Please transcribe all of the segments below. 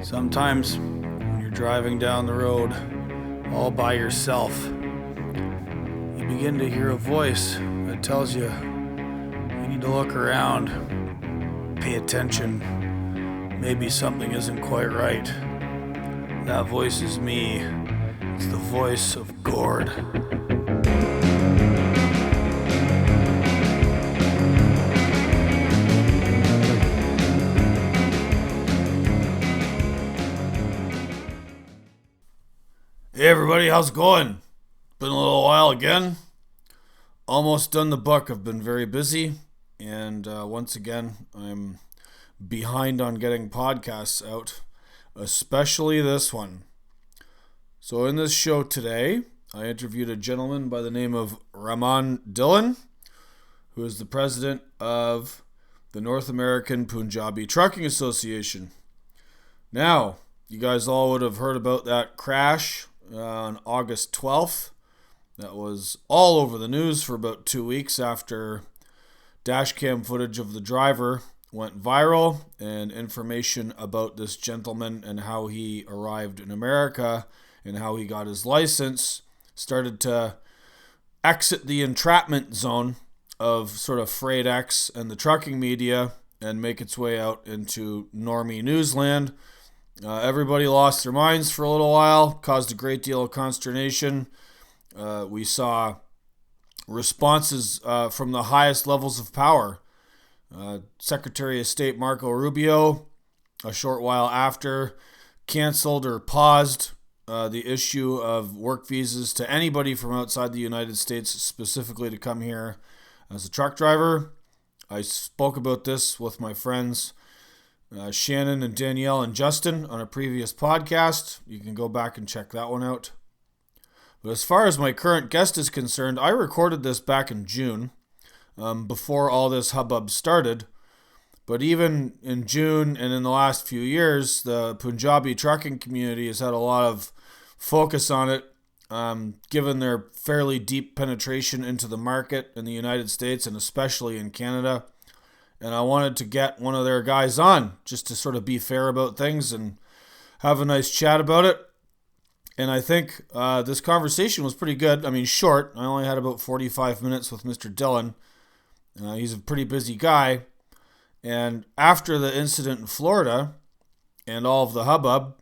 Sometimes when you're driving down the road all by yourself, you begin to hear a voice that tells you need to look around, pay attention, maybe something isn't quite right. That voice is me. It's the voice of Gord. Hey everybody, how's it going? Been a little while again. Almost done the book. I've been very busy, and once again, I'm behind on getting podcasts out, especially this one. So in this show today, I interviewed a gentleman by the name of Raman Dhillon, who is the president of the North American Punjabi Trucking Association. Now, you guys all would have heard about that crash on August 12th. That was all over the news for about 2 weeks after dashcam footage of the driver went viral and information about this gentleman and how he arrived in America and how he got his license started to exit the entrapment zone of sort of Freight X and the trucking media and make its way out into normie newsland. Everybody lost their minds for a little while, caused a great deal of consternation. We saw responses from the highest levels of power. Secretary of State Marco Rubio, a short while after, canceled or paused the issue of work visas to anybody from outside the United States, specifically to come here as a truck driver. I spoke about this with my friends Shannon and Danielle and Justin on a previous podcast. You can go back and check that one out. But as far as my current guest is concerned, I recorded this back in June, before all this hubbub started. But even in June and in the last few years, the Punjabi trucking community has had a lot of focus on it, given their fairly deep penetration into the market in the United States and especially in Canada. And I wanted to get one of their guys on just to sort of be fair about things and have a nice chat about it. And I think this conversation was pretty good. I mean, short. I only had about 45 minutes with Mr. Dhillon. He's a pretty busy guy. And after the incident in Florida and all of the hubbub,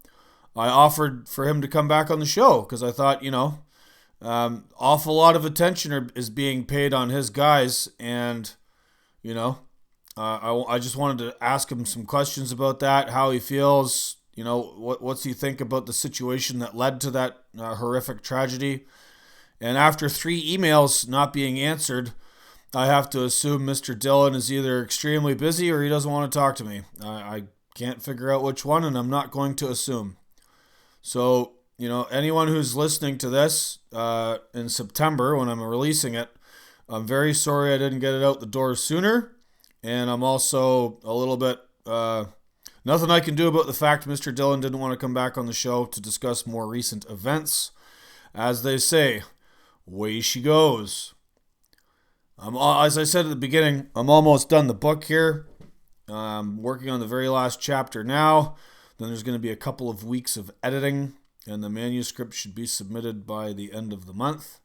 I offered for him to come back on the show because I thought, awful lot of attention is being paid on his guys. And, I just wanted to ask him some questions about that, how he feels, what's he think about the situation that led to that horrific tragedy. And after 3 emails not being answered, I have to assume Mr. Dhillon is either extremely busy or he doesn't want to talk to me. I can't figure out which one, and I'm not going to assume. So, anyone who's listening to this in September when I'm releasing it, I'm very sorry I didn't get it out the door sooner. And I'm also a little bit, nothing I can do about the fact Mr. Dhillon didn't want to come back on the show to discuss more recent events. As they say, way she goes. As I said at the beginning, I'm almost done the book here. I'm working on the very last chapter now. Then there's going to be a couple of weeks of editing, and the manuscript should be submitted by the end of the month.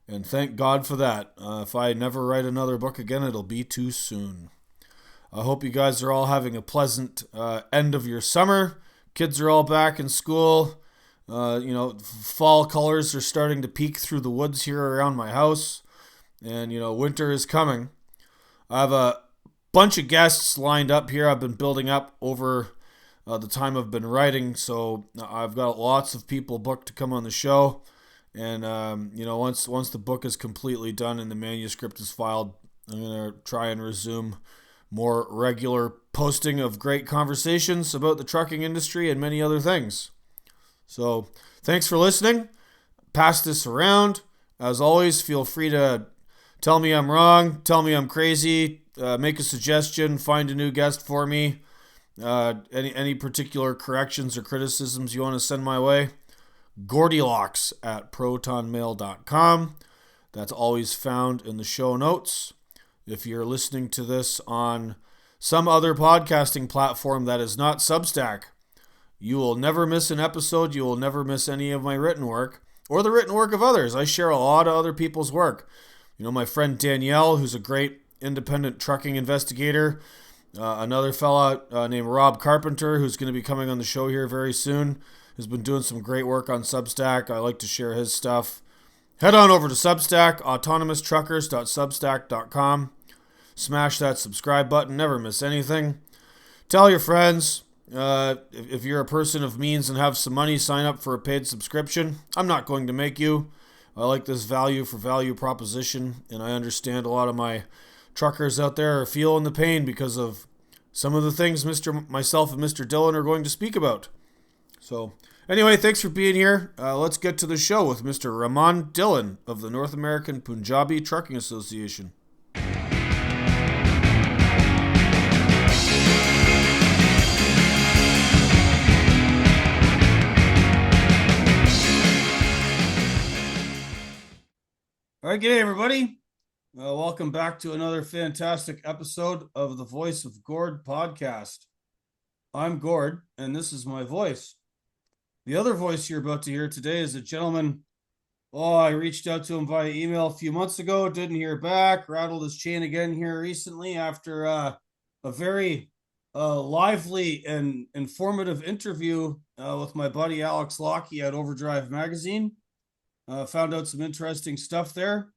And thank God for that. If I never write another book again, it'll be too soon. I hope you guys are all having a pleasant end of your summer. Kids are all back in school. Fall colors are starting to peek through the woods here around my house. And, winter is coming. I have a bunch of guests lined up here I've been building up over the time I've been writing. So I've got lots of people booked to come on the show. And, once the book is completely done and the manuscript is filed, I'm going to try and resume more regular posting of great conversations about the trucking industry and many other things. So thanks for listening. Pass this around. As always, feel free to tell me I'm wrong, tell me I'm crazy, make a suggestion, find a new guest for me. Any particular corrections or criticisms you want to send my way. Gordylocks@protonmail.com. That's always found in the show notes. If you're listening to this on some other podcasting platform that is not Substack, You will never miss an episode. You will never miss any of my written work or the written work of others. I share a lot of other people's work. You know, my friend Danielle, who's a great independent trucking investigator. Another fella named Rob Carpenter, who's going to be coming on the show here very soon, has been doing some great work on Substack. I like to share his stuff. Head on over to Substack, autonomoustruckers.substack.com. Smash that subscribe button. Never miss anything. Tell your friends. If you're a person of means and have some money, sign up for a paid subscription. I'm not going to make you. I like this value for value proposition, and I understand a lot of my truckers out there are feeling the pain because of some of the things myself and Mr. Dhillon are going to speak about. So, anyway, thanks for being here. Let's get to the show with Mr. Raman Dhillon of the North American Punjabi Trucking Association. All right, g'day everybody. Welcome back to another fantastic episode of the Voice of Gord podcast. I'm Gord, and this is my voice. The other voice you're about to hear today is a gentleman. I reached out to him via email a few months ago, didn't hear back, rattled his chain again here recently after a very lively and informative interview with my buddy Alex Lockie at Overdrive Magazine. Found out some interesting stuff there,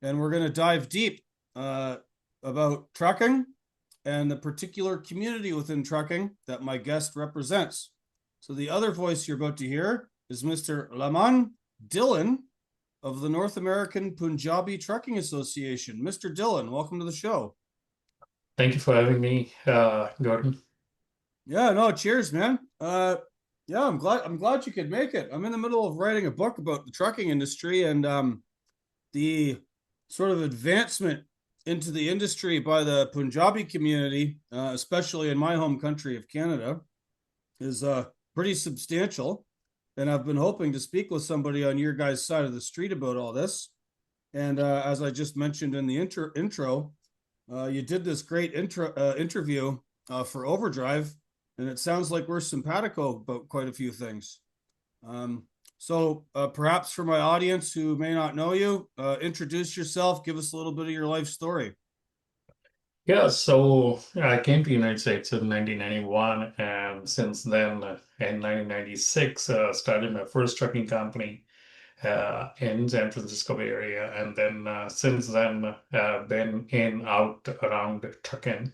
and we're going to dive deep about trucking and the particular community within trucking that my guest represents. So the other voice you're about to hear is Mr. Raman Dhillon of the North American Punjabi Trucking Association. Mr. Dhillon, welcome to the show. Thank you for having me, Gordon. Yeah, no, cheers, man. Yeah, I'm glad you could make it. I'm in the middle of writing a book about the trucking industry and the sort of advancement into the industry by the Punjabi community, especially in my home country of Canada, is pretty substantial. And I've been hoping to speak with somebody on your guys' side of the street about all this. And as I just mentioned in the intro, you did this great interview for Overdrive. And it sounds like we're simpatico about quite a few things. So perhaps for my audience who may not know you, introduce yourself, give us a little bit of your life story. Yeah, so I came to the United States in 1991, and since then, in 1996, started my first trucking company in San Francisco Bay Area, and then since then, been in, out, around trucking.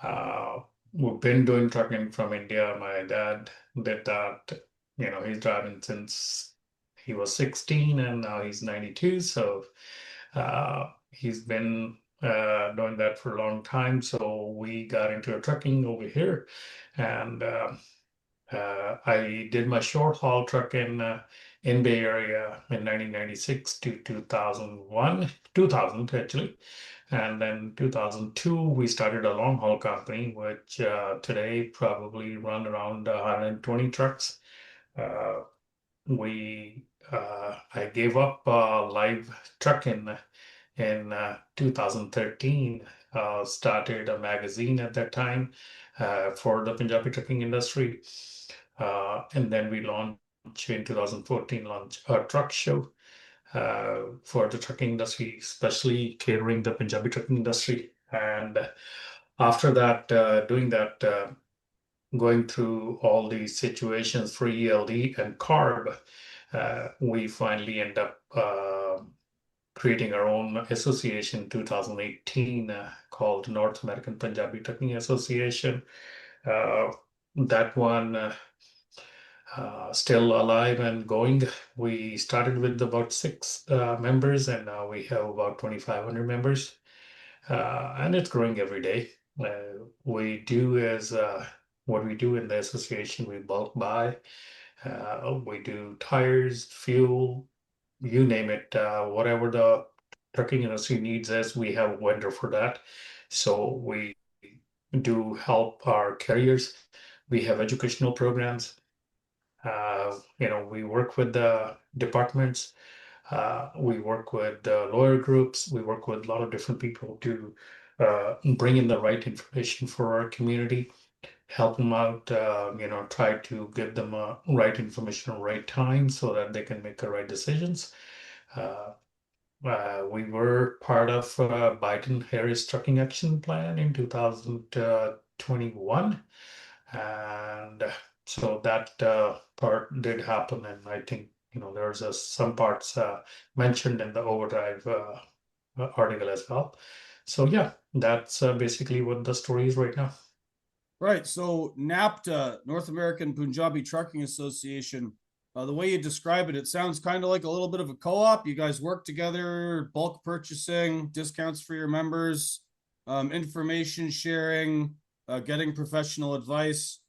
Uh, we've been doing trucking from India. My dad did that. He's driving since he was 16 and now he's 92. So he's been doing that for a long time. So we got into trucking over here, and I did my short haul trucking in Bay Area in 1996 to 2000 actually. And then 2002, we started a long haul company, which today probably run around 120 trucks. Uh, I gave up live trucking in 2013. Started a magazine at that time for the Punjabi trucking industry, and then we launched in 2014, launched a truck show for the trucking industry, especially catering the Punjabi trucking industry. And after that, doing that, going through all these situations for ELD and CARB, we finally end up creating our own association in 2018 called North American Punjabi Trucking Association. That one still alive and going. We started with about 6 members, and now we have about 2,500 members, and it's growing every day. We do is what we do in the association. We bulk buy. We do tires, fuel, you name it. Whatever the trucking industry needs us, we have a vendor for that. So we do help our carriers. We have educational programs. We work with the departments. We work with lawyer groups. We work with a lot of different people to bring in the right information for our community. help them out, try to give them right information at right time so that they can make the right decisions. Uh, we were part of Biden-Harris Trucking Action Plan in 2021, and so that part did happen. And I think there's some parts mentioned in the overdrive article as well. So yeah, that's basically what the story is right now. Right. So NAPTA, North American Punjabi Trucking Association, the way you describe it, it sounds kind of like a little bit of a co-op. You guys work together, bulk purchasing, discounts for your members, information sharing, getting professional advice.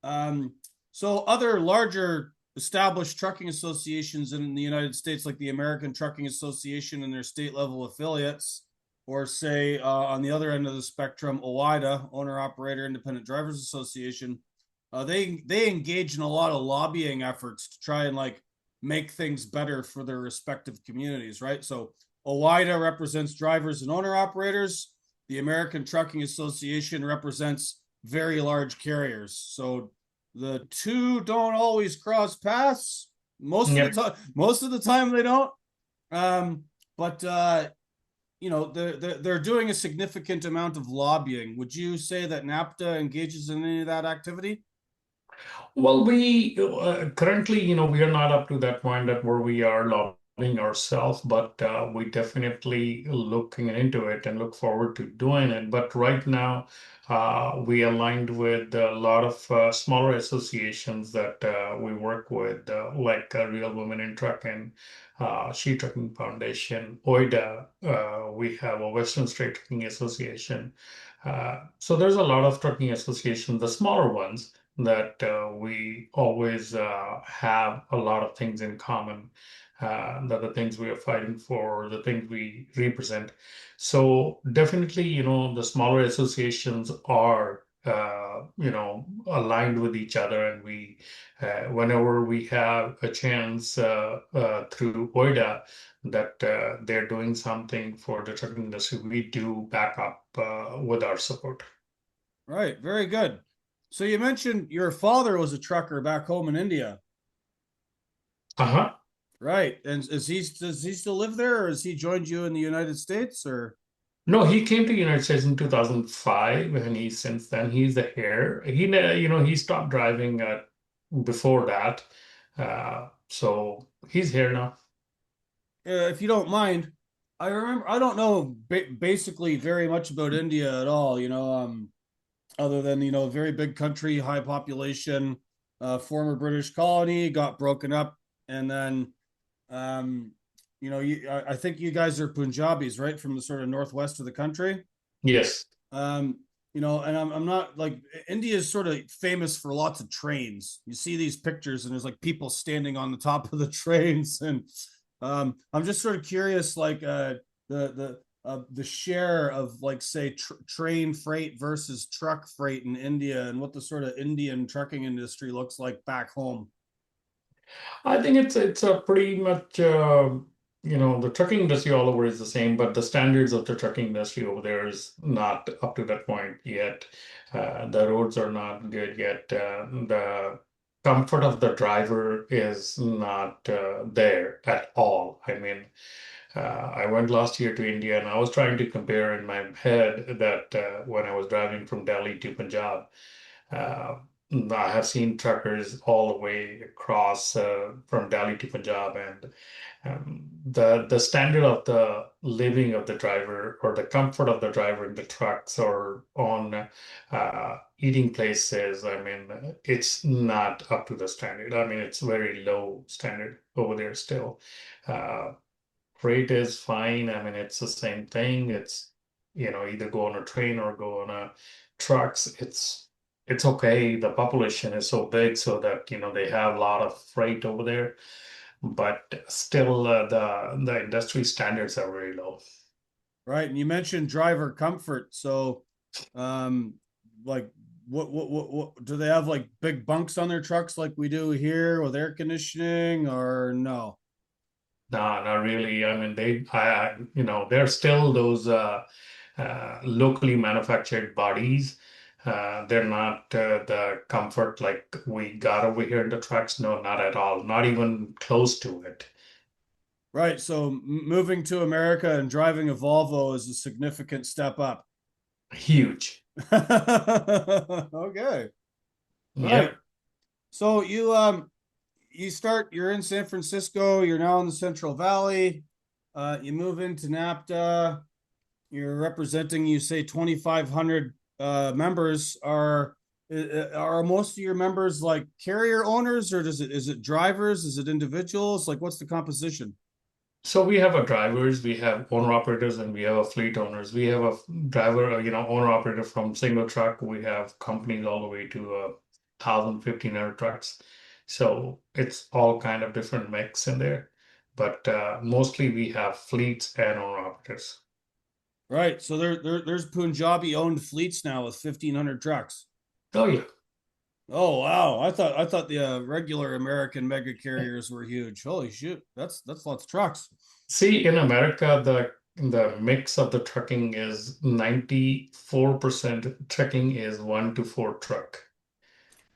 Um, so other larger established trucking associations in the United States, like the American Trucking Association and their state level affiliates, or say on the other end of the spectrum, OIDA, Owner Operator Independent Drivers Association, they engage in a lot of lobbying efforts to try and like make things better for their respective communities, right? So OIDA represents drivers and owner operators. The American Trucking Association represents very large carriers. So the two don't always cross paths. Yep. Most of the time they don't. But they're doing a significant amount of lobbying. Would you say that NAPTA engages in any of that activity? Well, we currently, we are not up to that point that where we are lobbying ourselves, but we definitely looking into it and look forward to doing it. But right now, we aligned with a lot of smaller associations that we work with, like Real Women in Trucking, She Trucking Foundation, OIDA. We have a Western State Trucking Association. So there's a lot of trucking associations, the smaller ones that we always have a lot of things in common, that the things we are fighting for, the things we represent. So definitely, the smaller associations are, aligned with each other, and whenever we have a chance through OIDA that they're doing something for the trucking industry, we do back up with our support. Right, very good. So you mentioned your father was a trucker back home in India, Uh-huh. right? And does he still live there, or has he joined you in the United States, or No, he came to United States in 2005, and since then he's the heir. He stopped driving before that, so he's here now. if you don't mind? I don't know basically very much about India at all. Other than very big country, high population, former British colony, got broken up, and then um, I think you guys are Punjabis, right, from the sort of northwest of the country. Yes. Um, and I'm not like India is sort of famous for lots of trains. You see these pictures, and there's like people standing on the top of the trains, and I'm just sort of curious, like the share of like say train freight versus truck freight in India, and what the sort of Indian trucking industry looks like back home. I think it's a pretty much the trucking industry all over is the same, but the standards of the trucking industry over there is not up to that point yet. The roads are not good yet. The comfort of the driver is not there at all. I mean, I went last year to India, and I was trying to compare in my head that when I was driving from Delhi to Punjab. Uh, I have seen truckers all the way across from Delhi to Punjab, and the standard of the living of the driver or the comfort of the driver in the trucks or on eating places. I mean, it's not up to the standard. I mean, it's very low standard over there still. Uh, Freight is fine. I mean, it's the same thing. It's, either go on a train or go on a trucks. It's okay. The population is so big so that, they have a lot of freight over there, but still the industry standards are very low. Right. And you mentioned driver comfort. So, um, like, what do they have like big bunks on their trucks like we do here with air conditioning, or no? No, not really. I mean, there's still those locally manufactured bodies. They're not the comfort like we got over here in the trucks. No, not at all. Not even close to it. Right. So moving to America and driving a Volvo is a significant step up. Huge. Okay. Right. Yep. So you're in San Francisco, you're now in the Central Valley. You move into NAPTA, you're representing, you say 2,500 members. Are most of your members like carrier owners, or is it drivers? Is it individuals? Like, what's the composition? So we have a drivers, we have owner operators, and we have a fleet owners. We have a driver, owner operator from single truck. We have companies all the way to 1,000, 1,500 trucks. So it's all kind of different mix in there. But mostly we have fleets and owner operators. Right. So there's Punjabi owned fleets now with 1,500 trucks. Oh yeah. Oh wow! I thought the regular American mega carriers were huge. Holy shit, that's lots of trucks. See, in America, the mix of the trucking is 94% trucking is 1 to 4 truck.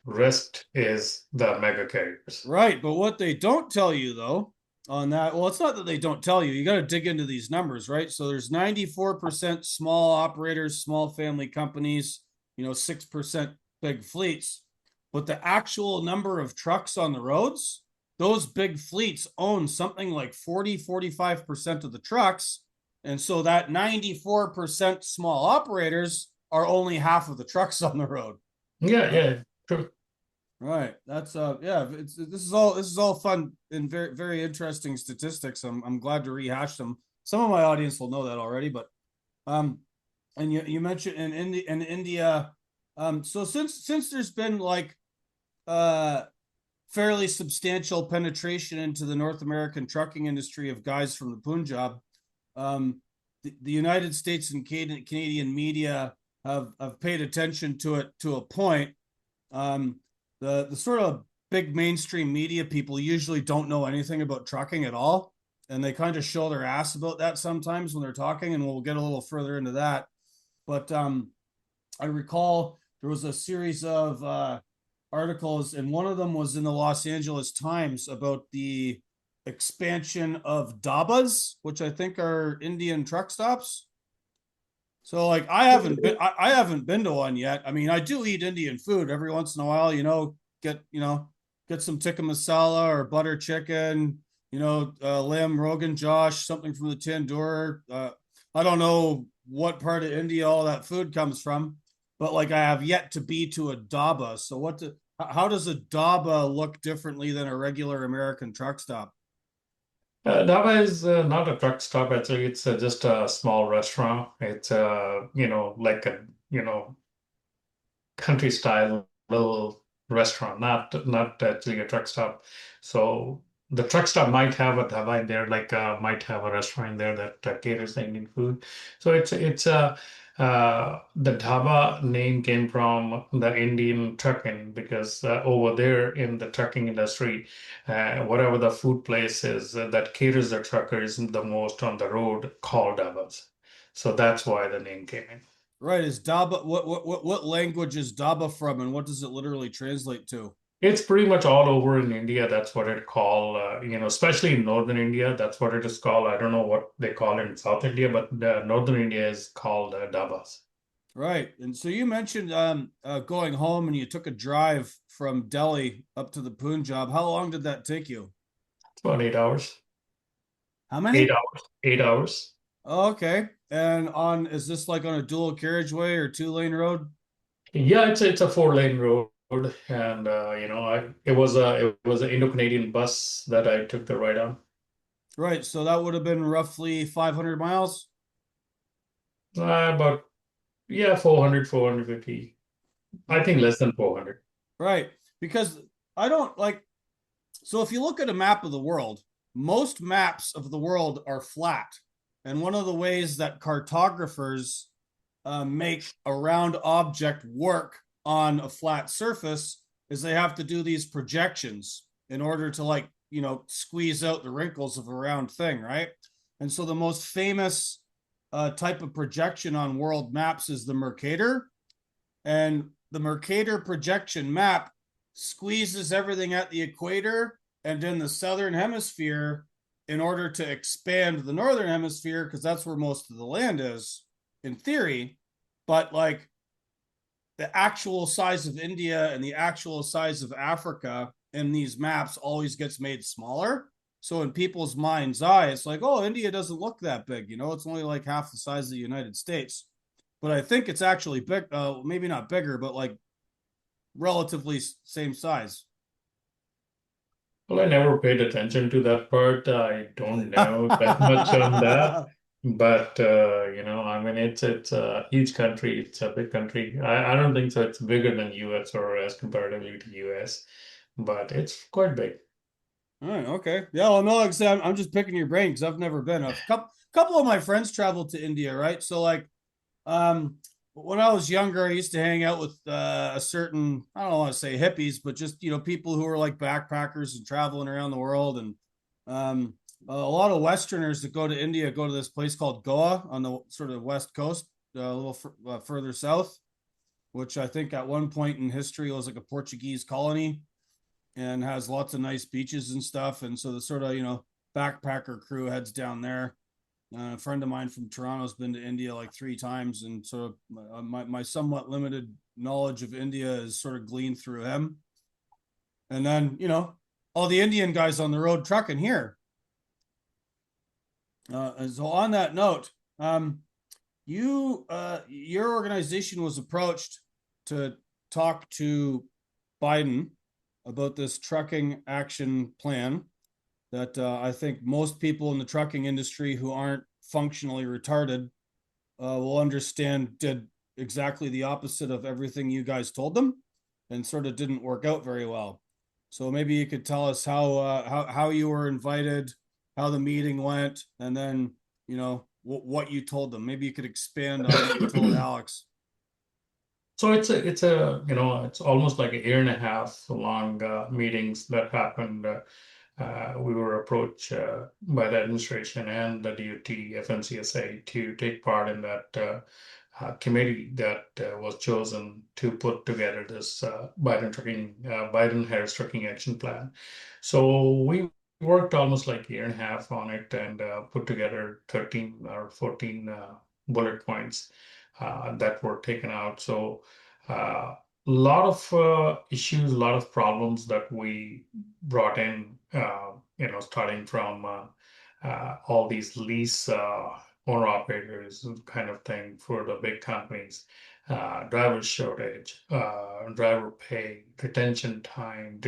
Rest is the mega carriers. Right, but what they don't tell you though on that, well, it's not that they don't tell you. You got to dig into these numbers, right? So there's 94% small operators, small family companies, 6% big fleets. But the actual number of trucks on the roads, those big fleets own something like 45% of the trucks. And so that 94% small operators are only half of the trucks on the road. Yeah, Right. yeah, true. Right. That's yeah, this is all fun and very very interesting statistics. I'm glad to rehash them. Some of my audience will know that already, but um and you mentioned in India, so since there's been like uh fairly substantial penetration into the North American trucking industry of guys from the Punjab, the United States and Canadian media have paid attention to it to a point. Um, the sort of big mainstream media people usually don't know anything about trucking at all, and they kind of show their ass about that sometimes when they're talking, and we'll get a little further into that. But I recall there was a series of articles, and one of them was in the Los Angeles Times about the expansion of dabas, which I think are Indian truck stops. So like I haven't been to one yet. I mean, I do eat Indian food every once in a while, get some tikka masala or butter chicken, lamb rogan josh, something from the tandoor. I don't know what part of India all that food comes from, but like I have yet to be to a dhaba. So how does a dhaba look differently than a regular American truck stop? Dhaba is not a truck stop actually. It's just a small restaurant. It's like a country style little restaurant, not actually a truck stop. So the truck stop might have a dhaba in there, like might have a restaurant in there that caters Indian food. So the dhaba name came from the Indian trucking because over there in the trucking industry, whatever the food place is that caters the truckers the most on the road called dhabas. So that's why the name came in. Right, is dhaba what language is dhaba from, and what does it literally translate to? It's pretty much all over in India. That's what it call, especially in northern India. That's what it is called. I don't know what they call it in South India, but northern India is called dabas. Right. And so you mentioned going home and you took a drive from Delhi up to the Punjab. How long did that take you? It's about 8 hours. How Eight many? hours. 8 hours. Oh, okay. And is this like on a dual carriageway or two-lane road? Yeah, it's a 4 lane road, and it was an Indo-Canadian bus that I took the ride on. Right. So that would have been roughly 500 miles. About yeah, 400, 450. I think less than 400. Right. Because I don't like, so if you look at a map of the world, most maps of the world are flat. And one of the ways that cartographers make a round object work on a flat surface is they have to do these projections in order to like, squeeze out the wrinkles of a round thing, right? And so the most famous type of projection on world maps is the Mercator. and the Mercator projection map squeezes everything at the equator and in the southern hemisphere in order to expand the northern hemisphere because that's where most of the land is in theory. But like the actual size of India and the actual size of Africa in these maps always gets made smaller. So in people's mind's eye, it's like, oh, India doesn't look that big. It's only like half the size of the United States. But I think it's actually big, maybe not bigger, but like relatively same size. Well, I never paid attention to that part. I don't know that much on that. But I mean, it's a huge country. It's a big country. I don't think so. It's bigger than US or as comparatively to US, but it's quite big. All right, okay. Yeah, well, no, like I said, I'm just picking your brain because I've never been. A couple of my friends traveled to India, right? So like Um, when I was younger, I used to hang out with a certain, I don't want to say hippies, but just, people who were like backpackers and traveling around the world. And a lot of Westerners that go to India go to this place called Goa on the sort of west coast, a little further south, which I think at one point in history was like a Portuguese colony and has lots of nice beaches and stuff. And so the sort of, backpacker crew heads down there. A friend of mine from Toronto's been to India like 3 times, and so my somewhat limited knowledge of India is sort of gleaned through him. And then all the Indian guys on the road trucking here. And so on that note, your organization was approached to talk to Biden about this trucking action plan that I think most people in the trucking industry who aren't functionally retarded will understand did exactly the opposite of everything you guys told them and sort of didn't work out very well. So maybe you could tell us how you were invited, how the meeting went, and then what you told them. Maybe you could expand on what you told Alex. So it's almost like a year and a half long meetings that happened. We were approached by the administration and the DOT FMCSA to take part in that committee that was chosen to put together this Biden-Harris trucking action plan. So we worked almost like a year and a half on it and put together 13 or 14 bullet points that were taken out. So a lot of issues, a lot of problems that we brought in, starting from all these lease owner operators kind of thing for the big companies, driver shortage, driver pay, detention time.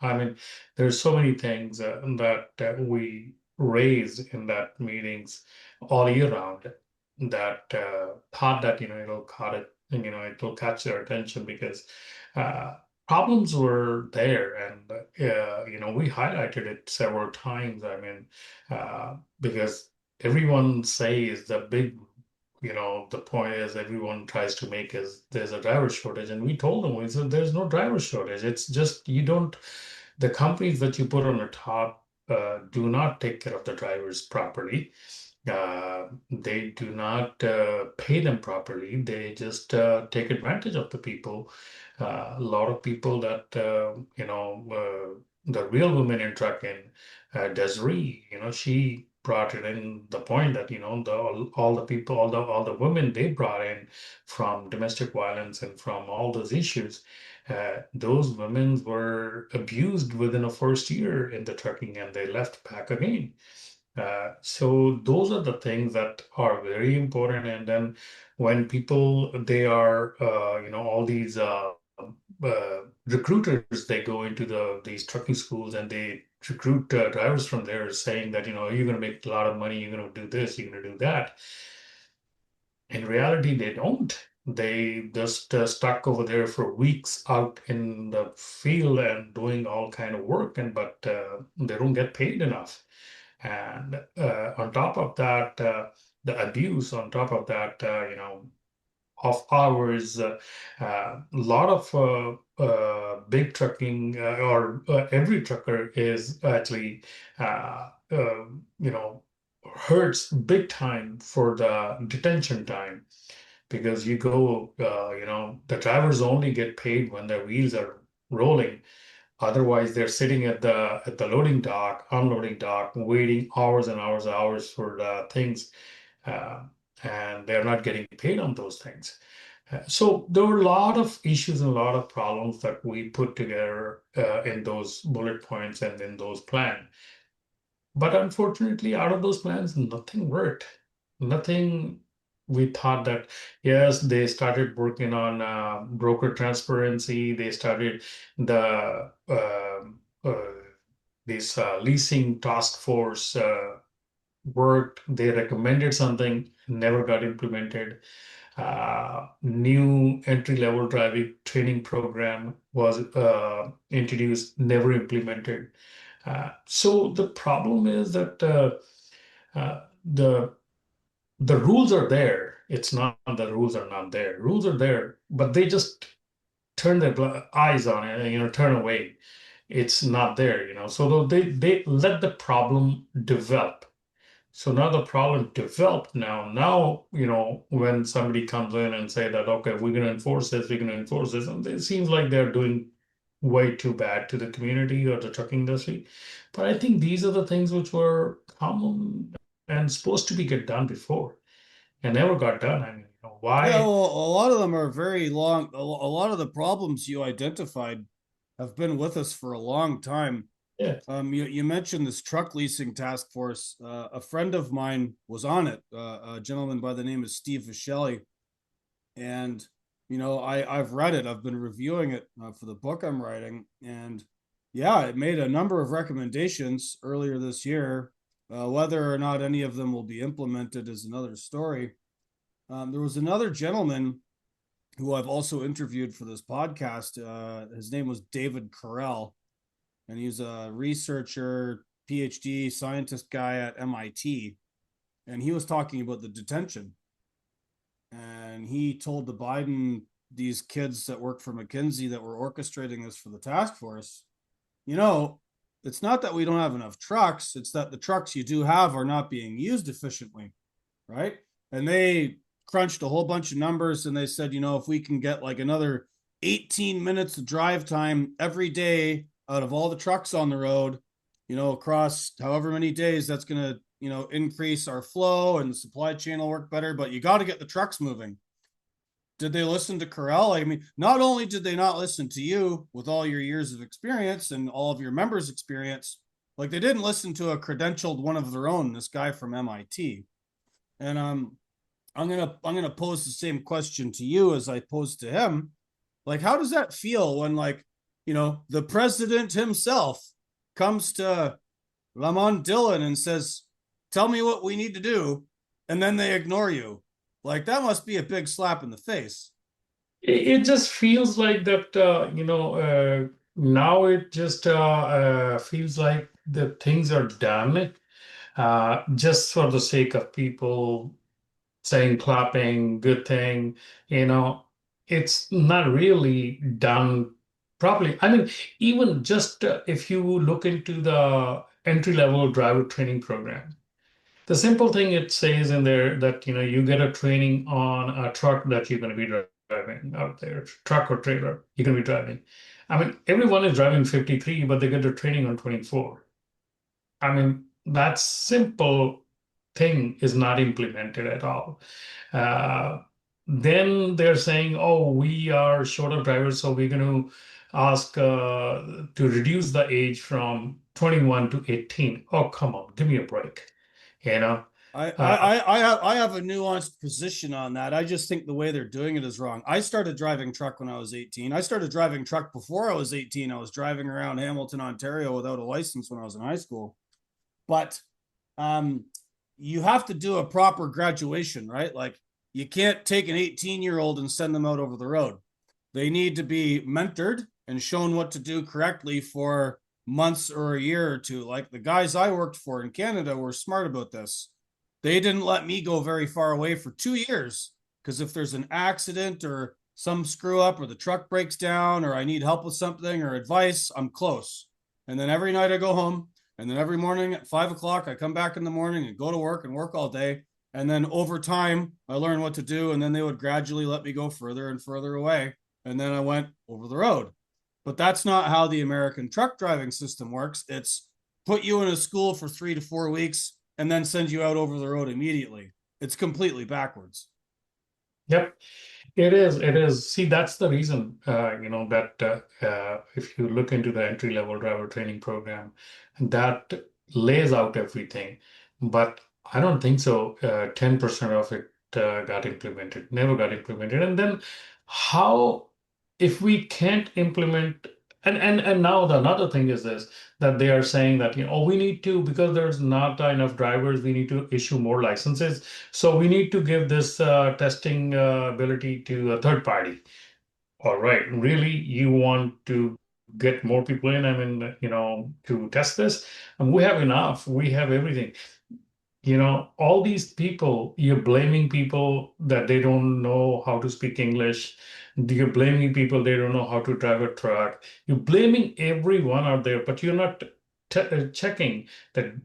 I mean, there's so many things that we raised in that meetings all year round that thought that it'll caught it and it'll catch their attention because uh, problems were there and we highlighted it several times. I mean, because everyone says the big the point is everyone tries to make is there's a driver shortage, and we told them, we said there's no driver shortage. It's just you don't the companies that you put on the top do not take care of the drivers properly. They do not pay them properly. They just take advantage of the people. A lot of people that the real woman in trucking, Desiree, she brought it in the point that all the people, all the women they brought in from domestic violence and from all those issues. Those women were abused within a first year in the trucking, and they left back again. So those are the things that are very important. And then when people they are all these recruiters, they go into these trucking schools and they recruit drivers from there saying that you're going to make a lot of money, you're going to do this, you're going to do that. In reality, they don't. They just stuck over there for weeks out in the field and doing all kind of work, and but they don't get paid enough. And on top of that, the abuse, on top of that, of hours, a lot of big trucking or every trucker is actually, you know, hurts big time for the detention time. because you go, the drivers only get paid when their wheels are rolling. Otherwise, they're sitting at the loading dock, unloading dock, waiting hours and hours and hours for the things, uh, and they're not getting paid on those things. So there were a lot of issues and a lot of problems that we put together in those bullet points and in those plans. But unfortunately, out of those plans, nothing worked. Nothing. We thought that, yes, they started working on broker transparency. They started the this leasing task force worked. They recommended something, never got implemented. New entry level driving training program was introduced, never implemented. So the problem is that the rules are there. It's not the rules are not there. Rules are there, but they just turn their eyes on it, turn away. It's not there, So they let the problem develop. So now the problem developed now. Now, when somebody comes in and say that, okay, we're going to enforce this, we're going to enforce this, and it seems like they're doing way too bad to the community or the trucking industry. But I think these are the things which were common and supposed to be get done before and never got done. I mean, Yeah, why? well, a lot of them are very long. A lot of the problems you identified have been with us for a long time. Yeah. You mentioned this truck leasing task force. A friend of mine was on it, a gentleman by the name of Steve Viscelli. And, I've read it, I've been reviewing it for the book I'm writing. And yeah, it made a number of recommendations earlier this year. Whether or not any of them will be implemented is another story. There was another gentleman who I've also interviewed for this podcast. His name was David Carell, and he's a researcher, PhD scientist guy at MIT. And he was talking about the detention. And he told the Biden, these kids that work for McKinsey that were orchestrating this for the task force, it's not that we don't have enough trucks, it's that the trucks you do have are not being used efficiently, right? And they crunched a whole bunch of numbers and they said, if we can get like another 18 minutes of drive time every day out of all the trucks on the road, across however many days, that's going to, increase our flow and the supply chain will work better. But you got to get the trucks moving. Did they listen to Carell? I mean, not only did they not listen to you with all your years of experience and all of your members' experience, like they didn't listen to a credentialed one of their own, this guy from MIT. And I'm gonna pose the same question to you as I posed to him. Like, how does that feel when, like, the president himself comes to Raman Dhillon and says, "Tell me what we need to do," and then they ignore you? Like, that must be a big slap in the face. It just feels like that, now it just feels like the things are done just for the sake of people saying, clapping, good thing, you know, it's not really done properly. I mean, even just if you look into the entry-level driver training program, the simple thing it says in there that, you get a training on a truck that you're going to be driving out there, truck or trailer you're going to be driving. I mean, everyone is driving 53, but they get a training on 24. I mean, that simple thing is not implemented at all. Uh, then they're saying, oh, we are short of drivers, so we're going to ask to reduce the age from 21 to 18. Oh, come on, give me a break. You know, I, I, uh, I have a nuanced position on that. I just think the way they're doing it is wrong. I started driving truck when I was 18. I started driving truck before I was 18. I was driving around Hamilton, Ontario without a license when I was in high school. But um, you have to do a proper graduation, right? Like, you can't take an 18-year-old and send them out over the road. They need to be mentored and shown what to do correctly for months or a year or two. Like the guys I worked for in Canada were smart about this. They didn't let me go very far away for 2 years because if there's an accident or some screw up or the truck breaks down or I need help with something or advice, I'm close. And then every night I go home, and then every morning at 5 o'clock, I come back in the morning and go to work and work all day. And then over time, I learned what to do, and then they would gradually let me go further and further away. And then I went over the road. But that's not how the American truck driving system works. It's put you in a school for 3 to 4 weeks and then send you out over the road immediately. It's completely backwards. Yep. It is. It is. See, that's the reason, that if you look into the entry-level driver training program, that lays out everything. But I don't think so. 10% of it got implemented, never got implemented. And then how, if we can't implement, and now the another thing is this, that they are saying that, oh, we need to, because there's not enough drivers, we need to issue more licenses. So we need to give this testing ability to a third party. All right, really, you want to get more people in? I mean, to test this, and we have enough. We have everything. All these people, you're blaming people that they don't know how to speak English. You're blaming people they don't know how to drive a truck. You're blaming everyone out there, but you're not checking that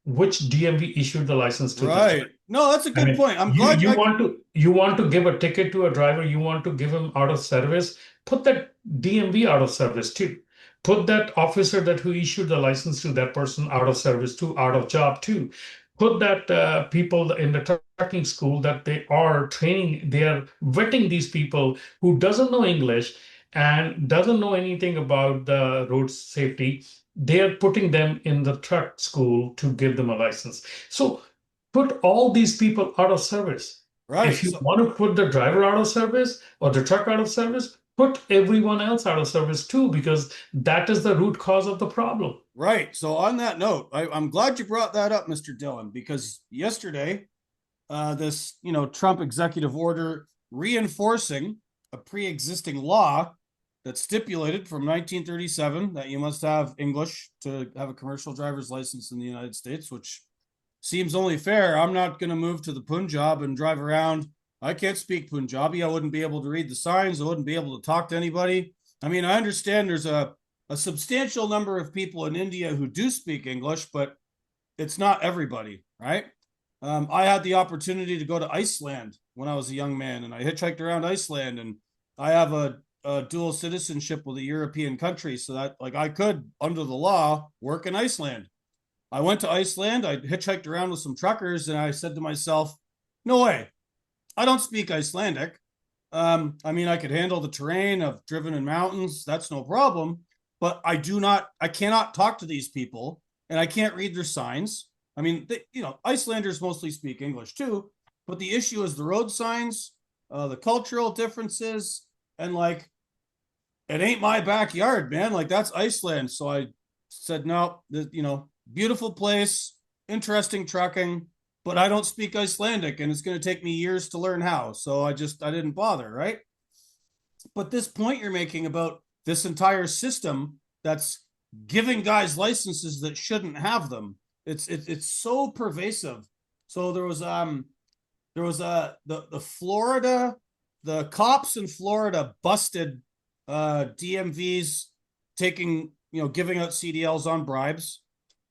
which DMV issued the license to this. Right. No, that's a I good mean, point. I'm you glad you I want to you want to give a ticket to a driver, you want to give him out of service, put that DMV out of service too. Put that officer that who issued the license to that person out of service too, out of job too. Put that people in the trucking school that they are training, they are vetting these people who doesn't know English and doesn't know anything about the road safety. They are putting them in the truck school to give them a license. So put all these people out of service. If right. you So want to put the driver out of service or the truck out of service, put everyone else out of service too, because that is the root cause of the problem. right. So on that note, I'm glad you brought that up, Mr. Dhillon, because yesterday, this Trump executive order reinforcing a pre-existing law that stipulated from 1937 that you must have English to have a commercial driver's license in the United States, which seems only fair. I'm not going to move to the Punjab and drive around. I can't speak Punjabi. I wouldn't be able to read the signs. I wouldn't be able to talk to anybody. I mean, I understand there's a substantial number of people in India who do speak English, but it's not everybody, right? I had the opportunity to go to Iceland when I was a young man, and I hitchhiked around Iceland, and I have a dual citizenship with a European country, so that like I could, under the law, work in Iceland. I went to Iceland. I hitchhiked around with some truckers, and I said to myself, "No way! I don't speak Icelandic. I mean, I could handle the terrain. I've driven in mountains. That's no problem. But I do not. I cannot talk to these people, and I can't read their signs. I mean, Icelanders mostly speak English too, but the issue is the road signs, the cultural differences, and like it ain't my backyard, man. Like that's Iceland. So I said, no, beautiful place, interesting trucking, but I don't speak Icelandic and it's going to take me years to learn how. So I didn't bother, right? But this point you're making about this entire system that's giving guys licenses that shouldn't have them. It's so pervasive. So there was the Florida, the cops in Florida busted DMVs taking, giving out CDLs on bribes.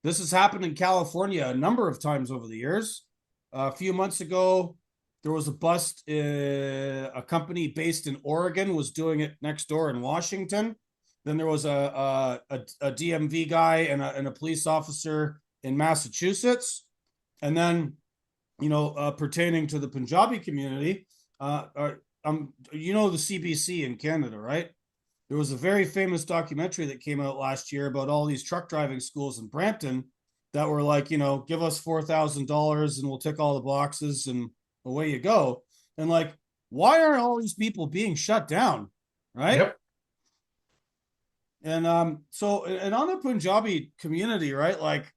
This has happened in California a number of times over the years. A few months ago, there was a bust. A company based in Oregon was doing it next door in Washington. Then there was a DMV guy and a police officer in Massachusetts. And then, pertaining to the Punjabi community, the CBC in Canada, right? There was a very famous documentary that came out last year about all these truck driving schools in Brampton that were like, give us $4,000 and we'll tick all the boxes and away you go. And like, why aren't all these people being shut down, right? Yep. And and on the Punjabi community, right? Like,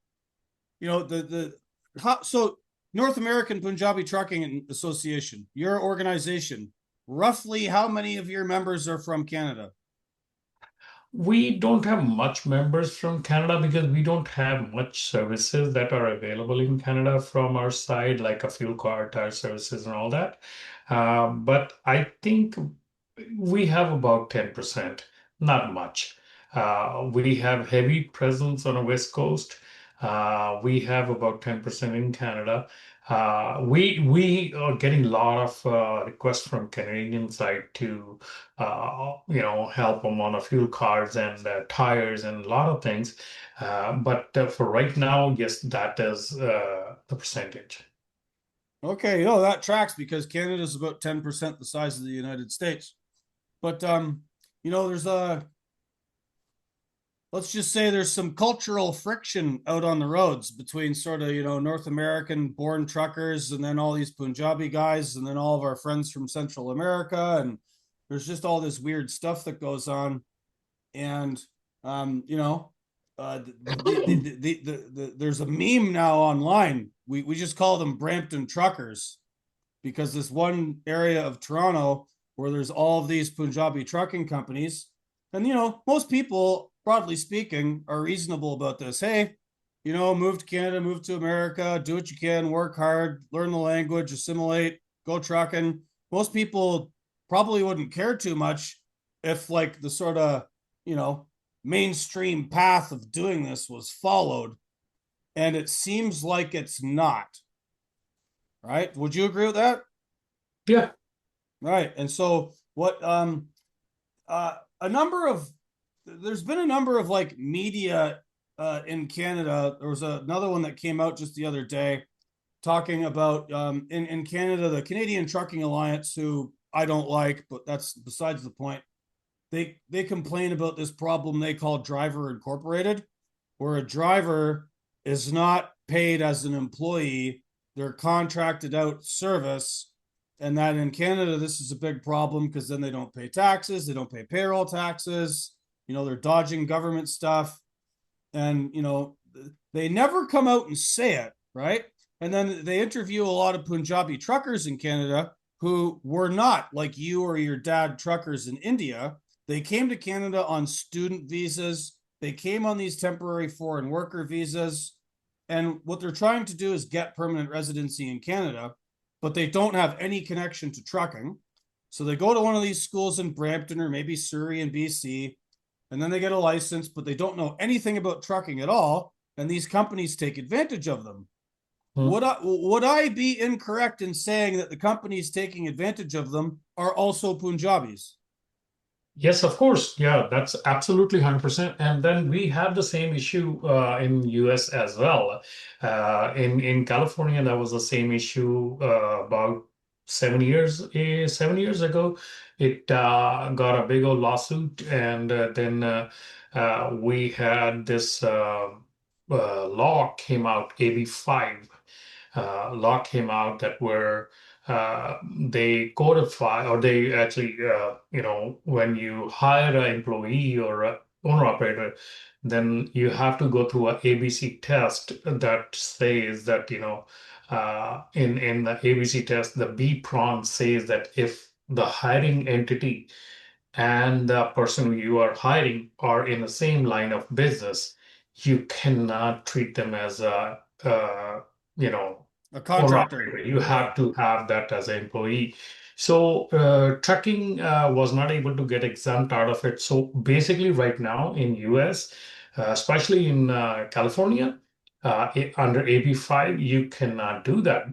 so North American Punjabi Trucking Association, your organization, roughly how many of your members are from Canada? We don't have much members from Canada because we don't have much services that are available in Canada from our side, like a fuel card, tire services, and all that. But I think we have about 10%, not much. We have heavy presence on the West Coast. We have about 10% in Canada. We are getting a lot of requests from Canadian side to help them on a fuel cards and tires and a lot of things. But for right now, yes, that is the percentage. Okay, no, that tracks because Canada is about 10% the size of the United States. But there's a let's just say there's some cultural friction out on the roads between sort of, North American born truckers and then all these Punjabi guys and then all of our friends from Central America. And there's just all this weird stuff that goes on. And, you know, there's a meme now online. We just call them Brampton truckers because this one area of Toronto where there's all of these Punjabi trucking companies, and most people, broadly speaking, are reasonable about this. Hey, move to Canada, move to America, do what you can, work hard, learn the language, assimilate, go trucking. Most people probably wouldn't care too much if like the sort of, you know, mainstream path of doing this was followed. And it seems like it's not. Right? Would you agree with that? Yeah. Right. And so what a number of there's been a number of like media in Canada. There was another one that came out just the other day talking about in Canada, the Canadian Trucking Alliance, who I don't like, but that's besides the point. They complain about this problem they call driver incorporated, where a driver is not paid as an employee, they're contracted out service. And that in Canada, this is a big problem because then they don't pay taxes, they don't pay payroll taxes, they're dodging government stuff. And, they never come out and say it, right? And then they interview a lot of Punjabi truckers in Canada who were not like you or your dad truckers in India. They came to Canada on student visas. They came on these temporary foreign worker visas. And what they're trying to do is get permanent residency in Canada, but they don't have any connection to trucking. So they go to one of these schools in Brampton or maybe Surrey in BC, and then they get a license, but they don't know anything about trucking at all. And these companies take advantage of them. Hmm. Would I be incorrect in saying that the companies taking advantage of them are also Punjabis? Yes, of course. Yeah, that's absolutely 100%. And then we have the same issue in US as well. In California, that was the same issue about 7 years ago. It got a big old lawsuit, and then we had this law came out, AB 5 law came out that were they codify or they actually when you hire an employee or a owner operator, then you have to go through a ABC test that says that in the ABC test, the B prong says that if the hiring entity and the person you are hiring are in the same line of business, you cannot treat them as a you know A owner contractor. operator. You Yeah. have to have that as an employee. So trucking was not able to get exempt out of it. So basically, right now in US, especially in California, under AB 5, you cannot do that.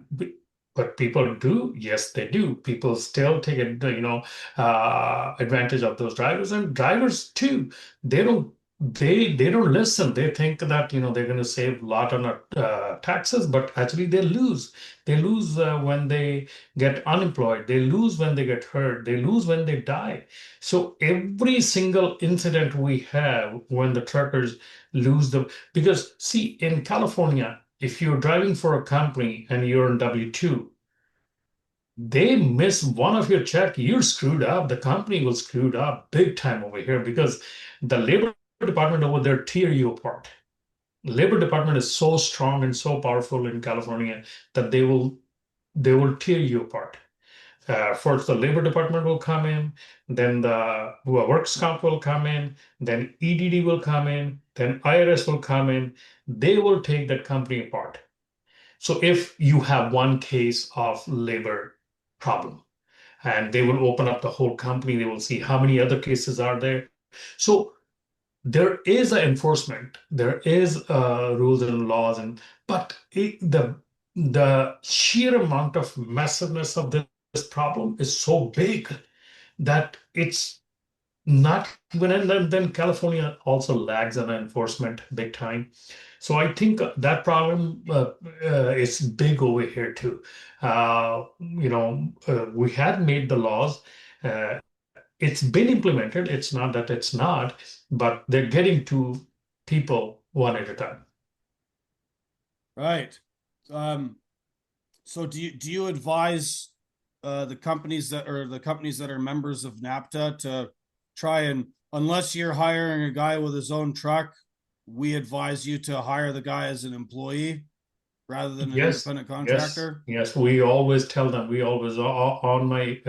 But people do, yes, they do. People still take it, advantage of those drivers, and drivers too. They don't they don't listen. They think that they're going to save a lot on taxes, but actually they lose. They lose when they get unemployed. They lose when they get hurt. They lose when they die. So every single incident we have when the truckers lose the because see in California, if you're driving for a company and you're in W-2, they miss one of your check, you're screwed up. The company will screwed up big time over here because the labor department over there tear you apart. Labor department is so strong and so powerful in California that they will tear you apart. First, the labor department will come in, then the works comp will come in, then EDD will come in, then IRS will come in. They will take that company apart. So if you have one case of labor problem, and they will open up the whole company, they will see how many other cases are there. So there is an enforcement, there is rules and laws, and but the the sheer amount of massiveness of this problem is so big that it's not even, and then California also lags on enforcement big time. So I think that problem is big over here too. We had made the laws. Uh, it's been implemented. It's not that it's not, but they're getting to people one at a time. Right. Um, so do you advise the companies that are members of NAPTA to try and, unless you're hiring a guy with his own truck, we advise you to hire the guy as an employee rather than an Yes, independent yes, contractor? yes. We always tell them. We always on my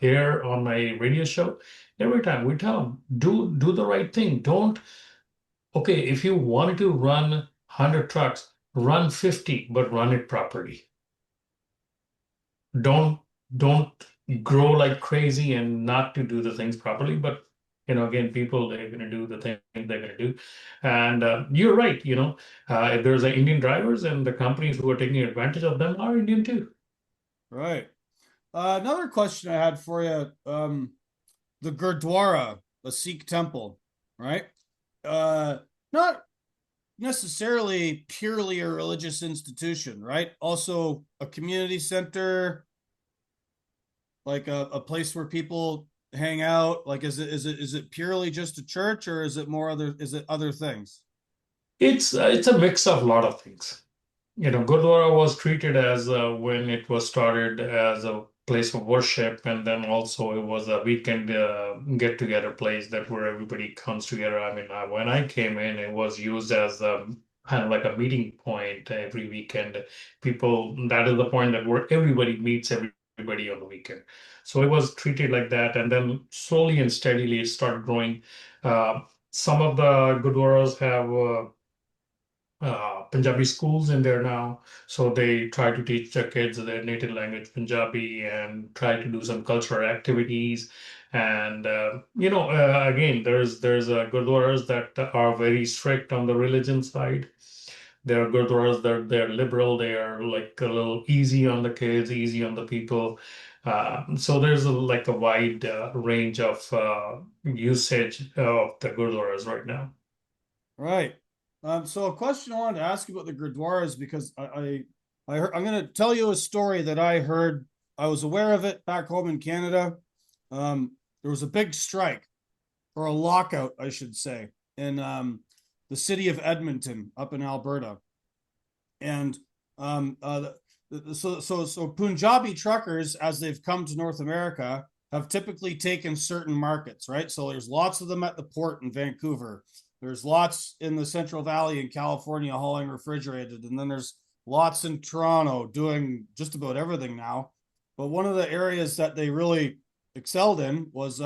air on my radio show. Every time we tell them, do the right thing. Don't Okay, if you wanted to run 100 trucks, run 50, but run it properly. Don't don't grow like crazy and not to do the things properly. But again, people they're going to do the thing they're going to do, and you're right. If there's a Indian drivers and the companies who are taking advantage of them are Indian too. Right. Another question I had for you, the Gurdwara, the Sikh temple, right? Uh, Not necessarily purely a religious institution, right? Also a community center, like a place where people hang out. Like, is it purely just a church, or is it other things? It's a mix of a lot of things. Gurdwara was treated as when it was started as a place of worship, and then also it was a weekend get-together place that where everybody comes together. I mean, when I came in, it was used as kind of like a meeting point every weekend. That is the point that where everybody meets everybody on the weekend. So it was treated like that, and then slowly and steadily it started growing. Uh, some of the Gurdwaras have Punjabi schools in there now. So they try to teach their kids their native language, Punjabi, and try to do some cultural activities. And again, there's gurdwaras that are very strict on the religion side. There are gurdwaras that they're liberal. They are like a little easy on the kids, easy on the people. So there's like a wide range of usage of the gurdwaras right now. Right. So a question I wanted to ask you about the Gurdwara is because I'm going to tell you a story that I heard. I was aware of it back home in Canada. There was a big strike, or a lockout, I should say, in the city of Edmonton up in Alberta. And so Punjabi truckers, as they've come to North America, have typically taken certain markets, right? So there's lots of them at the port in Vancouver. There's lots in the Central Valley in California hauling refrigerated, and then there's lots in Toronto doing just about everything now. But one of the areas that they really excelled in was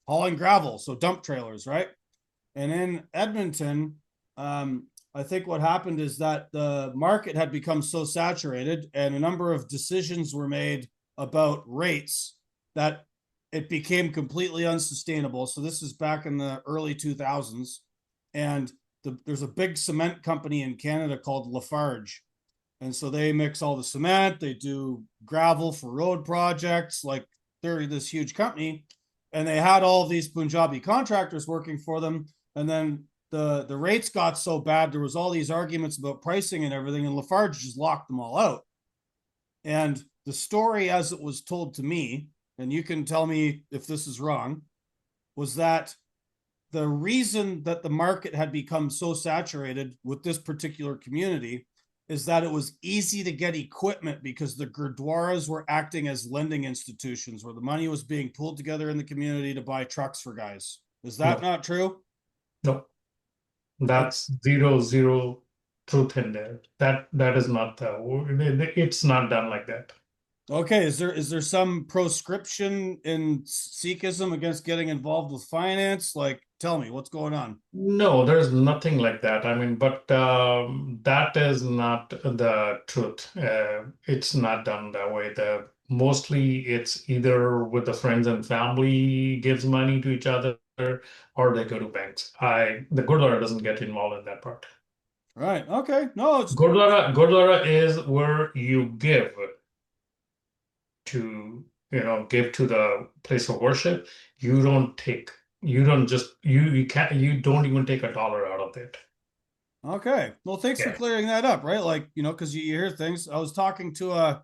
hauling gravel, so dump trailers, right? And in Edmonton, I think what happened is that the market had become so saturated and a number of decisions were made about rates that it became completely unsustainable. So this is back in the early 2000s. And there's a big cement company in Canada called Lafarge. And so they mix all the cement, they do gravel for road projects, like they're this huge company. And they had all of these Punjabi contractors working for them. And then the rates got so bad, there was all these arguments about pricing and everything, and Lafarge just locked them all out. And the story, as it was told to me, and you can tell me if this is wrong, was that the reason that the market had become so saturated with this particular community is that it was easy to get equipment because the Gurdwaras were acting as lending institutions where the money was being pulled together in the community to buy trucks for guys. Is that No, not true? no. Uh, That's zero truth in there. That is not it's not done like that. Okay, is there some proscription in Sikhism against getting involved with finance? Like, tell me what's going on. No, there's nothing like that. I mean, but that is not the truth. It's not done that way. The mostly it's either with the friends and family gives money to each other or they go to banks. The Gurdwara doesn't get involved in that part. Right. Okay. No, it's Gurdwara is where you give to, give to the place of worship. You don't take, you don't just, you can't, you don't even take a dollar out of it. okay. Well, thanks for Yeah. clearing that up, right? Like, because you hear things. I was talking to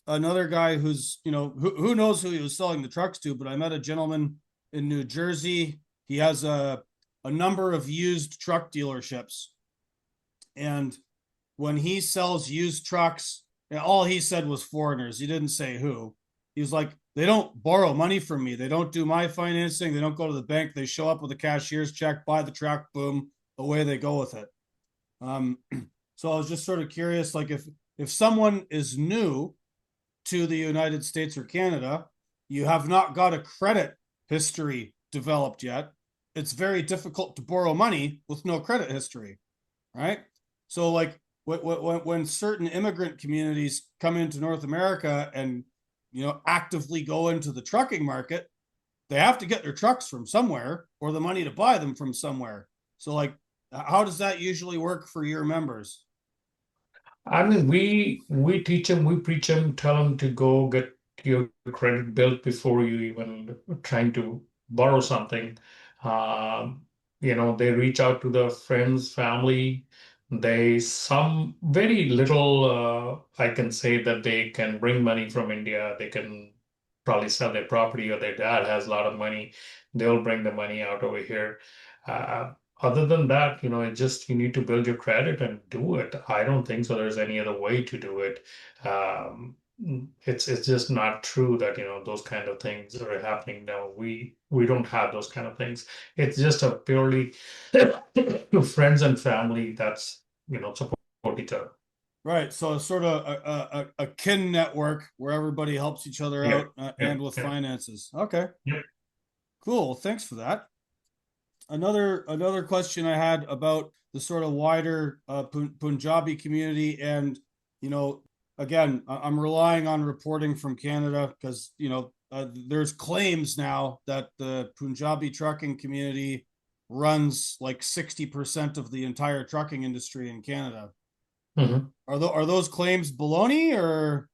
another guy who's, who knows who he was selling the trucks to, but I met a gentleman in New Jersey. He has a number of used truck dealerships. And when he sells used trucks, all he said was foreigners. He didn't say who. He was like, they don't borrow money from me. They don't do my financing. They don't go to the bank. They show up with a cashier's check, buy the truck, boom, away they go with it. Um, so I was just sort of curious, like if someone is new to the United States or Canada, you have not got a credit history developed yet. It's very difficult to borrow money with no credit history, right? So, like when certain immigrant communities come into North America and actively go into the trucking market, they have to get their trucks from somewhere or the money to buy them from somewhere. So, like, how does that usually work for your members? I mean, we teach them, we preach them, tell them to go get your credit built before you even trying to borrow something. Um, they reach out to the friends, family. They some very little. I can say that they can bring money from India. They can probably sell their property, or their dad has a lot of money. They'll bring the money out over here. Uh, Other than that, it's just you need to build your credit and do it. I don't think so there's any other way to do it. Um, it's just not true that, those kind of things are happening now. We don't have those kind of things. It's just a purely friends and family that's, support each other. Right. So it's sort of a kin network where everybody helps each other Yeah, out yeah, and with yeah, finances. Okay. yeah. Cool. Thanks for that. Another question I had about the sort of wider Punjabi community, and you know, again, I'm relying on reporting from Canada because there's claims now that the Punjabi trucking community runs like 60% of the entire trucking industry in Canada. Mhm. Are those claims baloney or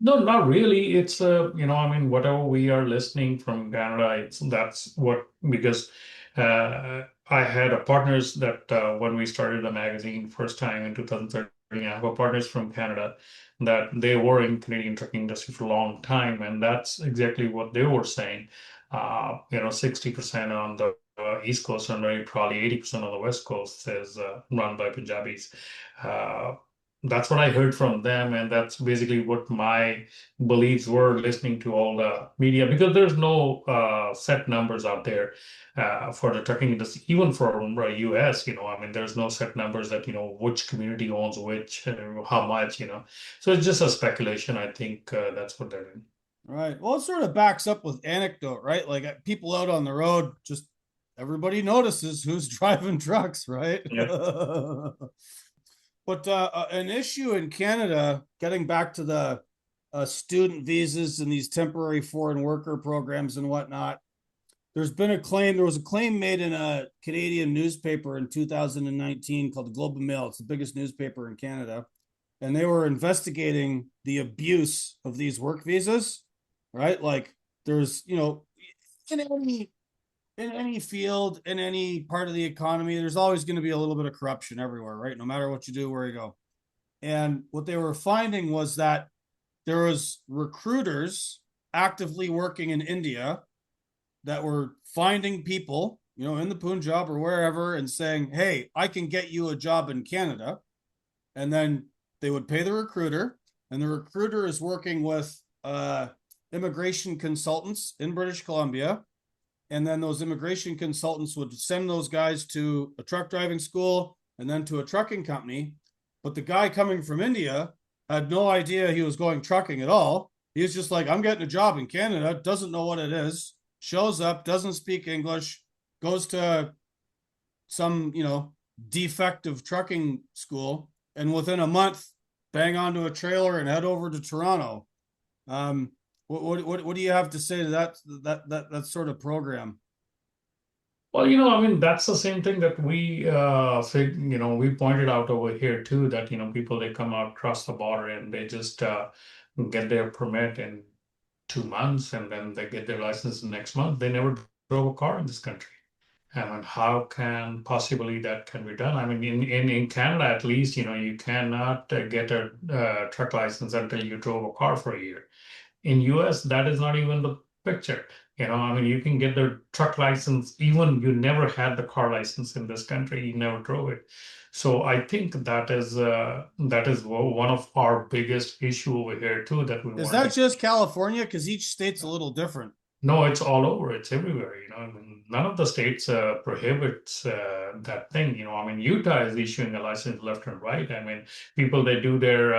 No, not really. It's I mean, whatever we are listening from Canada, that's what because I had a partners that when we started the magazine first time in 2013, I have a partners from Canada that they were in Canadian trucking industry for a long time, and that's exactly what they were saying. 60% on the East Coast and maybe probably 80% on the West Coast is run by Punjabis. Uh, that's what I heard from them, and that's basically what my beliefs were listening to all the media because there's no set numbers out there for the trucking industry, even for US. I mean, there's no set numbers that which community owns which, how much. So it's just a speculation. I think that's what they're doing. right? Well, it sort of backs up with anecdote, right? Like people out on the road, just everybody notices who's driving trucks, right? Yeah. But an issue in Canada, getting back to the student visas and these temporary foreign worker programs and whatnot, there was a claim made in a Canadian newspaper in 2019 called the Globe and Mail. It's the biggest newspaper in Canada. And they were investigating the abuse of these work visas, right? Like there's, in any field, in any part of the economy, there's always going to be a little bit of corruption everywhere, right? No matter what you do, where you go. And what they were finding was that there was recruiters actively working in India that were finding people, in the Punjab or wherever and saying, "Hey, I can get you a job in Canada." And then they would pay the recruiter, and the recruiter is working with immigration consultants in British Columbia. And then those immigration consultants would send those guys to a truck driving school and then to a trucking company. But the guy coming from India had no idea he was going trucking at all. He was just like, I'm getting a job in Canada, doesn't know what it is, shows up, doesn't speak English, goes to some, defective trucking school, and within a month, bang onto a trailer and head over to Toronto. Um, what do you have to say to that sort of program? Well, I mean, that's the same thing that we pointed out over here too, that, people, they come out across the border and they just get their permit in 2 months and then they get their license the next month. They never drove a car in this country. I mean, how can possibly that can be done? I mean, in Canada, at least, you cannot get a truck license until you drove a car for a year. In US, that is not even the picture. I mean, you can get the truck license even you never had the car license in this country, you never drove it. So I think that is one of our biggest issue over here too that we Is want that to. just California? Because each state's a little different. No, it's all over. It's everywhere. I mean, none of the states prohibits that thing. I mean, Utah is issuing a license left and right. I mean, people, they do their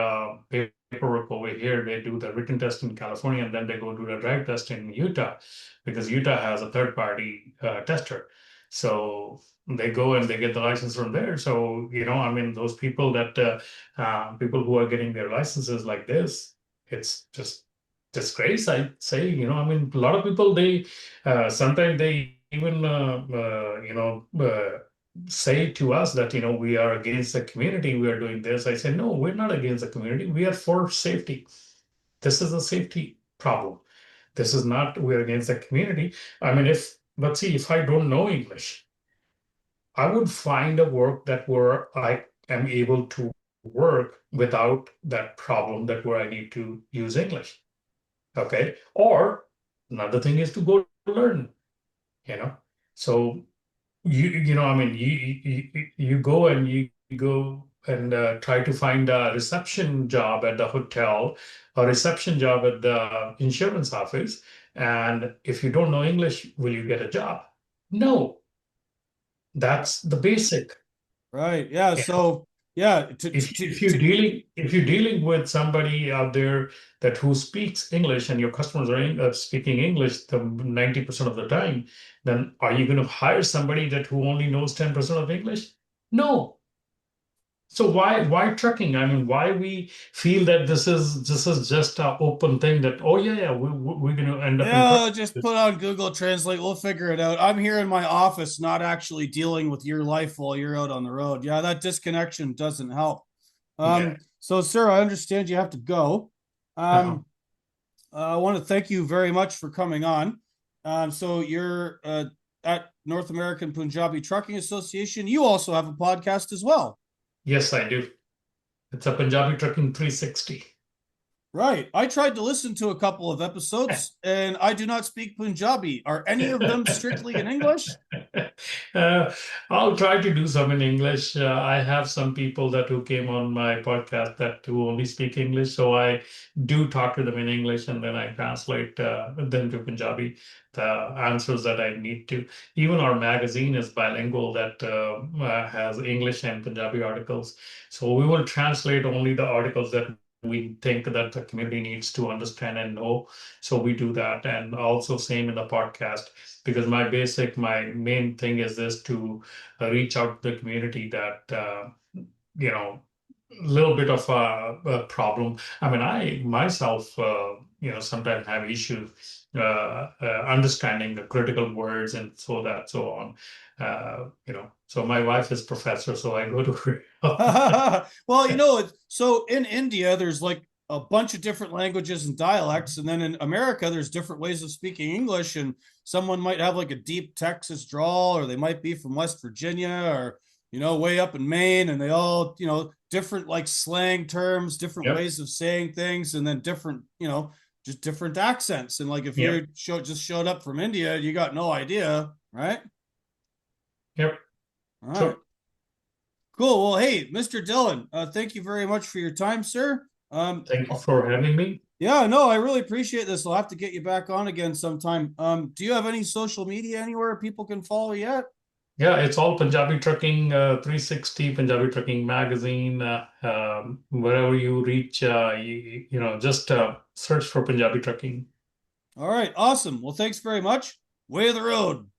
paperwork over here. They do the written test in California, and then they go do the drive test in Utah, because Utah has a third party tester. So they go and they get the license from there. So, I mean, those people who are getting their licenses like this, it's just disgrace, I'd say. I mean, a lot of people, they sometimes they even say to us that, we are against the community, we are doing this. I say, no, we're not against the community, we are for safety. This is a safety problem. This is not we're against the community. I mean, if let's see, if I don't know English, I would find a work that where I am able to work without that problem, that where I need to use English. Okay. Or another thing is to go learn, you know. So I mean, you go and you go and try to find a reception job at the hotel, a reception job at the insurance office. And if you don't know English, will you get a job? No, that's the basic. Right. Yeah. So yeah, If you're dealing with somebody out there that who speaks English, and your customers are speaking English the 90% of the time, then are you going to hire somebody that who only knows 10% of English? No. So why trucking? I mean, why we feel that this is just an open thing, that, oh yeah, yeah, we're going to end up in yeah, trucking. just put on Google Translate. We'll figure it out. I'm here in my office, not actually dealing with your life while you're out on the road. Yeah, that disconnection doesn't help. Yeah. So sir, I understand you have to go. Uh-huh. Um, I want to thank you very much for coming on. So you're at North American Punjabi Trucking Association. You also have a podcast as well. Yes, I do. It's a Punjabi Trucking 360. Right. I tried to listen to a couple of episodes and I do not speak Punjabi. Are any of them strictly in English? Uh, I'll try to do some in English. I have some people that who came on my podcast that who only speak English, so I do talk to them in English, and then I translate them to Punjabi, the answers that I need to. Even our magazine is bilingual, that has English and Punjabi articles. So we will translate only the articles that we think that the community needs to understand and know. So we do that, and also same in the podcast, because my main thing is this, to reach out to the community, that you know a little bit of a problem. I mean, I myself sometimes have issues understanding the critical words, and so on. So my wife is professor, so I go to her. Well, so in India, there's like a bunch of different languages and dialects. And then in America, there's different ways of speaking English. And someone might have like a deep Texas drawl, or they might be from West Virginia, or, way up in Maine. And they all, different like slang terms, different Yep. ways of saying things, and then different, just different accents. And like if Yep. you just showed up from India, you got no idea, right? Yep. All right. So Cool. Well, hey, Mr. Dhillon, thank you very much for your time, sir. thank you for having me. Yeah, no, I really appreciate this. I'll have to get you back on again sometime. Do you have any social media anywhere people can follow you at? Yeah, it's all Punjabi Trucking 360, Punjabi Trucking Magazine. Wherever you reach, just search for Punjabi Trucking. All right, awesome. Well, thanks very much. Way of the road.